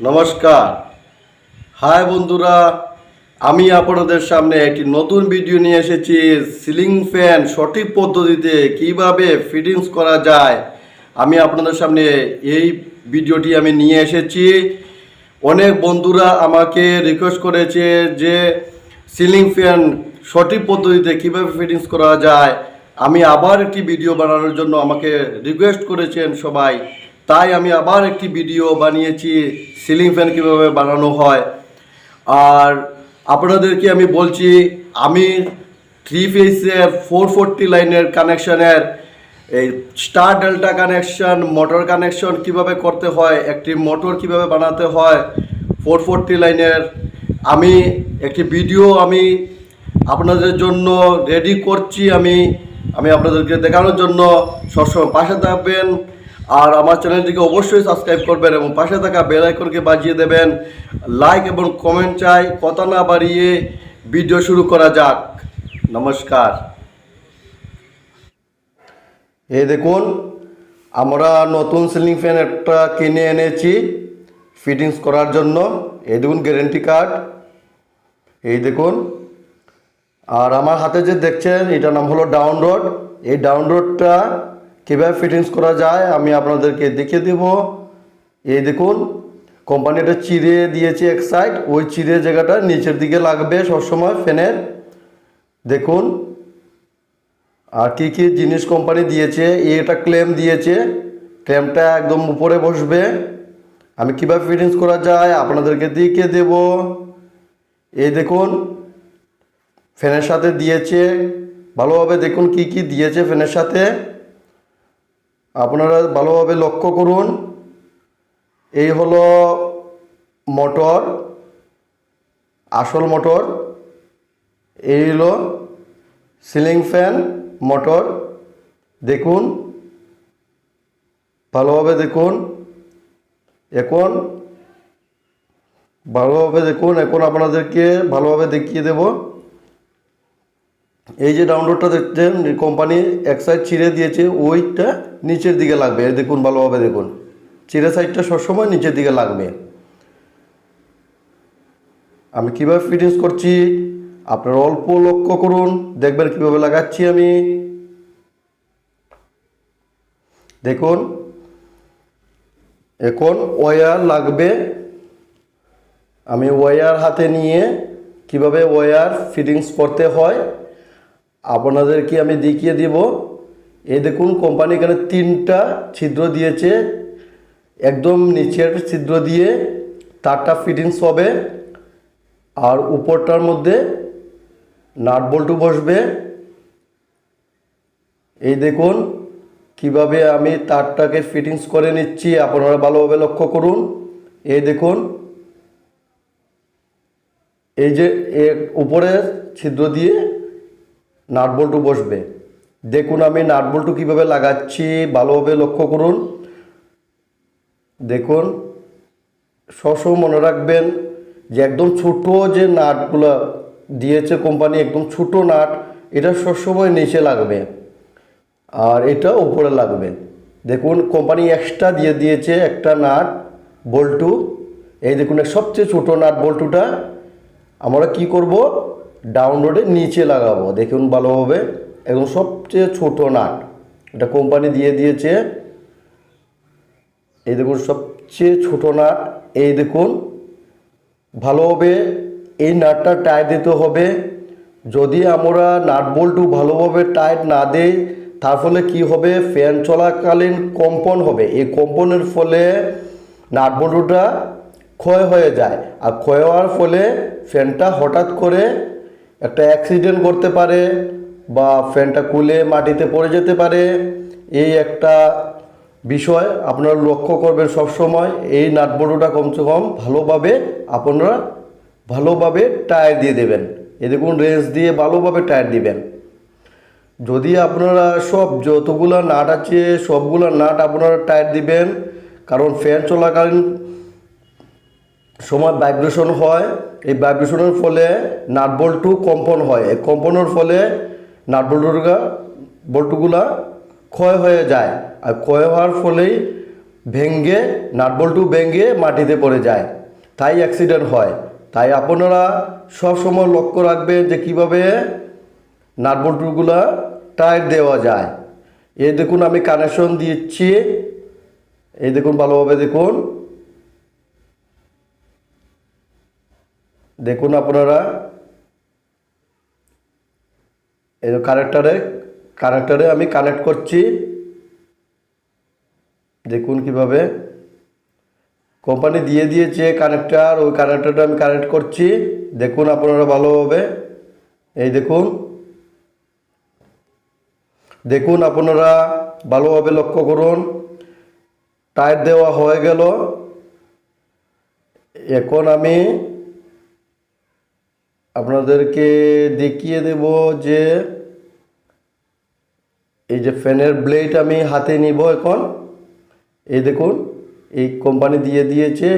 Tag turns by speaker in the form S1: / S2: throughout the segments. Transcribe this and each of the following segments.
S1: নমস্কার। হাই বন্ধুরা, আমি আপনাদের সামনে একটি নতুন ভিডিও নিয়ে এসেছি। সিলিং ফ্যান সঠিক পদ্ধতিতে কিভাবে ফিটিংস করা যায় আমি আপনাদের সামনে এই ভিডিওটি আমি নিয়ে এসেছি। অনেক বন্ধুরা আমাকে রিকোয়েস্ট করেছে যে সিলিং ফ্যান সঠিক পদ্ধতিতে কিভাবে ফিটিংস করা যায়। আমি আবার একটি ভিডিও বানানোর জন্য আমাকে রিকোয়েস্ট করেছেন সবাই, তাই আমি আবার একটি ভিডিও বানিয়েছি সিলিং ফ্যান কীভাবে বানানো হয়। আর আপনাদেরকে আমি বলছি, আমি 3 ফেজের 440 লাইনের কানেকশানের এই star delta connection, motor connection কিভাবে করতে হয়, একটি মোটর কিভাবে বানাতে হয় 440 লাইনের আমি একটি ভিডিও আপনাদের জন্য রেডি করছি। আমি আপনাদেরকে দেখানোর জন্য সবসময় পাশে থাকবেন। আর আমার চ্যানেলটিকে অবশ্যই সাবস্ক্রাইব করবেন এবং পাশে থাকা বেল আইকনকে বাজিয়ে দেবেন। লাইক এবং কমেন্ট চাই। কথা না বাড়িয়ে ভিডিও শুরু করা যাক। নমস্কার। এই দেখুন, আমরা নতুন সিলিং ফ্যান একটা কিনে এনেছি ফিটিংস করার জন্য। এই দেখুন গ্যারেন্টি কার্ড, এই দেখুন। আর আমার হাতে যে দেখছেন এটার নাম হলো ডাউন রড। এই ডাউন রডটা কীভাবে ফিটিংস করা যায় আমি আপনাদেরকে দেখিয়ে দেব। এই দেখুন, কোম্পানিটা চিরে দিয়েছে এক সাইড, ওই চিরে জায়গাটা নিচের দিকে লাগবে সবসময় ফ্যানের। দেখুন, আর কি কি জিনিস কোম্পানি দিয়েছে, এটা ক্লেম দিয়েছে, ক্লেমটা একদম উপরে বসবে। আমি কীভাবে ফিটিংস করা যায় আপনাদেরকে দেখিয়ে দেব। এই দেখুন, ফ্যানের সাথে দিয়েছে, ভালোভাবে দেখুন কি কি দিয়েছে ফ্যানের সাথে, আপনারা ভালোভাবে লক্ষ্য করুন। এই হলো মোটর, আসল মোটর। এই হলো সিলিং ফ্যান মোটর। দেখুন, ভালোভাবে দেখুন। এখন ভালোভাবে দেখুন, এখন আপনাদেরকে ভালোভাবে দেখিয়ে দেব। এই যে ডাউনলোডটা দেখছেন, কোম্পানি এক সাইড ছিঁড়ে দিয়েছে, ওইটা নিচের দিকে লাগবে। দেখুন, ভালোভাবে দেখুন, চিড়ে সাইডটা সবসময় নিচের দিকে লাগবে। আমি কিভাবে ফিটিংস করছি আপনারা অল্প লক্ষ্য করুন, দেখবেন কিভাবে লাগাচ্ছি আমি। দেখুন, এখন ওয়্যার লাগবে। আমি ওয়্যার হাতে নিয়ে কিভাবে ওয়্যার ফিটিংস করতে হয় আপনাদেরকে আমি দেখিয়ে দিব। এই দেখুন, কোম্পানি এখানে 3টা ছিদ্র দিয়েছে, একদম নিচের ছিদ্র দিয়ে তারটা ফিটিংস হবে, আর উপরটার মধ্যে নাট বল্টু বসবে। এই দেখুন কিভাবে আমি তারটাকে ফিটিংস করে নিচ্ছি, আপনারা ভালোভাবে লক্ষ্য করুন। এই দেখুন, এই যে উপরে ছিদ্র দিয়ে নাট বল্টু বসবে। দেখুন আমি নাট বল্টু কীভাবে লাগাচ্ছি, ভালোভাবে লক্ষ্য করুন। দেখুন, সবসময় মনে রাখবেন যে একদম ছোট যে নাটগুলো দিয়েছে কোম্পানি, একদম ছোট নাট, এটা সবসময় নিচে লাগবে আর এটা উপরে লাগবে। দেখুন, কোম্পানি এক্সট্রা দিয়ে দিয়েছে একটা নাট বল্টু। এই দেখুন, সবচেয়ে ছোট নাট বল্টুটা আমরা কি করব, ডাউন রোডের নিচে লাগাবো। দেখুন ভালোভাবে, একদম সবচেয়ে ছোট নাট এটা কোম্পানি দিয়ে দিয়েছে। এই দেখুন, সবচেয়ে ছোট নাট। এই দেখুন, ভালোভাবে এই নাটটা টাইট দিতে হবে। যদি আমরা নাট বল্টু ভালোভাবে টাইট না দেই, তার ফলে কি হবে, ফ্যান চলাকালীন কম্পন হবে। এই কম্পনের ফলে নাট বল্টুটা ক্ষয় হয়ে যায়, আর ক্ষয় হওয়ার ফলে ফ্যানটা হঠাৎ করে একটা অ্যাক্সিডেন্ট করতে পারে বা ফ্যানটা খুলে মাটিতে পড়ে যেতে পারে। এই একটা বিষয় আপনারা লক্ষ্য করবেন সবসময়। এই নাট বল্টুটা কমসে কম আপনারা ভালোভাবে টায়ার দিয়ে দেবেন। এই দেখুন, রেঞ্জ দিয়ে ভালোভাবে টায়ার দিবেন। যদি আপনারা যতগুলো নাট আছে সবগুলো নাট আপনারা টায়ার দিবেন, কারণ ফ্যান চলাকালীন সময় ভাইব্রেশন হয়। এই ভাইব্রেশনের ফলে নাট বল্টু কম্পন হয়। এই কম্পনের ফলে নাট বল্টুগুলা ক্ষয় হয়ে যায়, আর ক্ষয় হওয়ার ফলেই ভেঙে নাটবল্টু ভেঙে মাটিতে পড়ে যায়, তাই অ্যাক্সিডেন্ট হয়। তাই আপনারা সবসময় লক্ষ্য রাখবেন যে কীভাবে নাটবল্টুগুলো টাইট দেওয়া যায়। এই দেখুন আমি কানেকশন দিচ্ছি, এই দেখুন ভালোভাবে দেখুন, দেখুন আপনারা এই কানেক্টারে আমি কানেক্ট করছি, দেখুন কিভাবে কোম্পানি দিয়ে দিয়েছে কানেক্টার, ওই কানেক্টারটা আমি কানেক্ট করছি, দেখুন আপনারা ভালোভাবে। এই দেখুন, দেখুন আপনারা ভালোভাবে লক্ষ্য করুন, টায়ার দেওয়া হয়ে গেল। এখন আমি আপনাদেরকে দেখিয়ে দেব যে এই যে ফ্যানের ব্লেড আমি হাতে নিব এখন। এই দেখুন, এই কোম্পানি দিয়ে দিয়েছে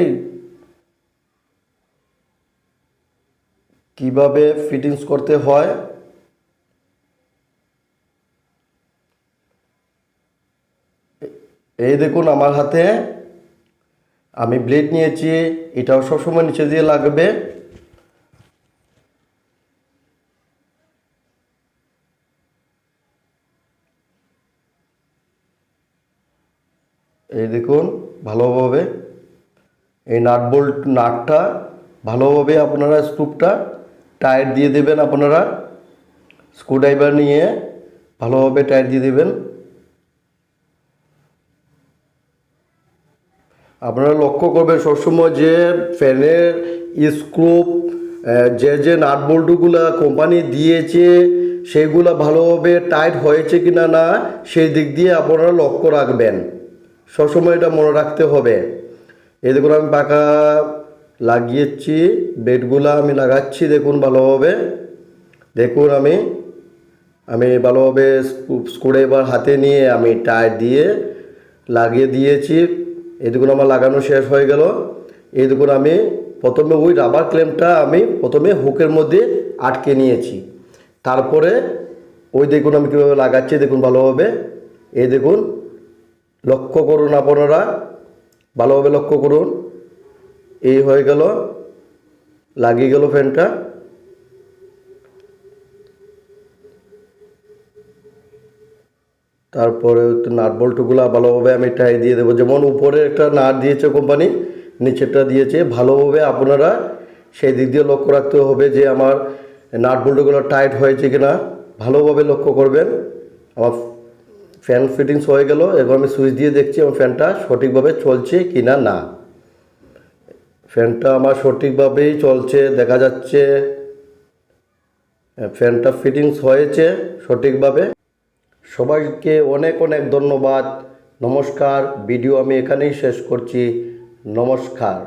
S1: কিভাবে ফিটিংস করতে হয়। এই দেখুন আমার হাতে আমি ব্লেড নিয়েছি, এটাও সবসময় নিচে দিয়ে লাগবে। এই দেখুন ভালোভাবে এই নাটটা ভালোভাবে আপনারা স্ক্রুটা টাইট দিয়ে দেবেন, আপনারা স্ক্রুড্রাইভার নিয়ে ভালোভাবে টাইট দিয়ে দেবেন। আপনারা লক্ষ্য করবেন সবসময় যে ফ্যানের স্ক্রু যে নাট বল্টুগুলো কোম্পানি দিয়েছে সেগুলো ভালোভাবে টাইট হয়েছে কিনা না সেই দিক দিয়ে আপনারা লক্ষ্য রাখবেন, সবসময় এটা মনে রাখতে হবে। এই দেখুন আমি পাকা লাগিয়েছি, বেডগুলো আমি লাগাচ্ছি, দেখুন ভালোভাবে দেখুন আমি ভালোভাবে স্ক্রুড্রাইভার হাতে নিয়ে আমি টাইট দিয়ে লাগিয়ে দিয়েছি। এই দেখুন আমার লাগানো শেষ হয়ে গেল। এই দেখুন আমি প্রথমে ওই রাবার ক্ল্যাম্পটা আমি প্রথমে হুকের মধ্যে আটকে নিয়েছি, তারপরে ওই দেখুন আমি কীভাবে লাগাচ্ছি, দেখুন ভালোভাবে। এই দেখুন লক্ষ্য করুন আপনারা ভালোভাবে লক্ষ্য করুন, এই হয়ে গেল, লাগিয়ে গেল ফ্যানটা। তারপরে নাট বল্টুগুলো ভালোভাবে আমি টাইট দিয়ে দেবো, যেমন উপরে একটা নাট দিয়েছে কোম্পানি, নিচেরটা দিয়েছে, ভালোভাবে আপনারা সেই দিক দিয়ে লক্ষ্য রাখতে হবে যে আমার নাট বল্টুগুলো টাইট হয়েছে কিনা, ভালোভাবে লক্ষ্য করবেন। আমার ফ্যান ফিটিংস হয়ে গেল, এবার আমি সুইচ দিয়ে দেখছি আমার ফ্যানটা সঠিকভাবে চলছে কিনা না। ফ্যানটা আমার সঠিকভাবেই চলছে, দেখা যাচ্ছে ফ্যানটা ফিটিংস হয়েছে সঠিকভাবে। সবাইকে অনেক অনেক ধন্যবাদ, নমস্কার। ভিডিও আমি এখানেই শেষ করছি, নমস্কার।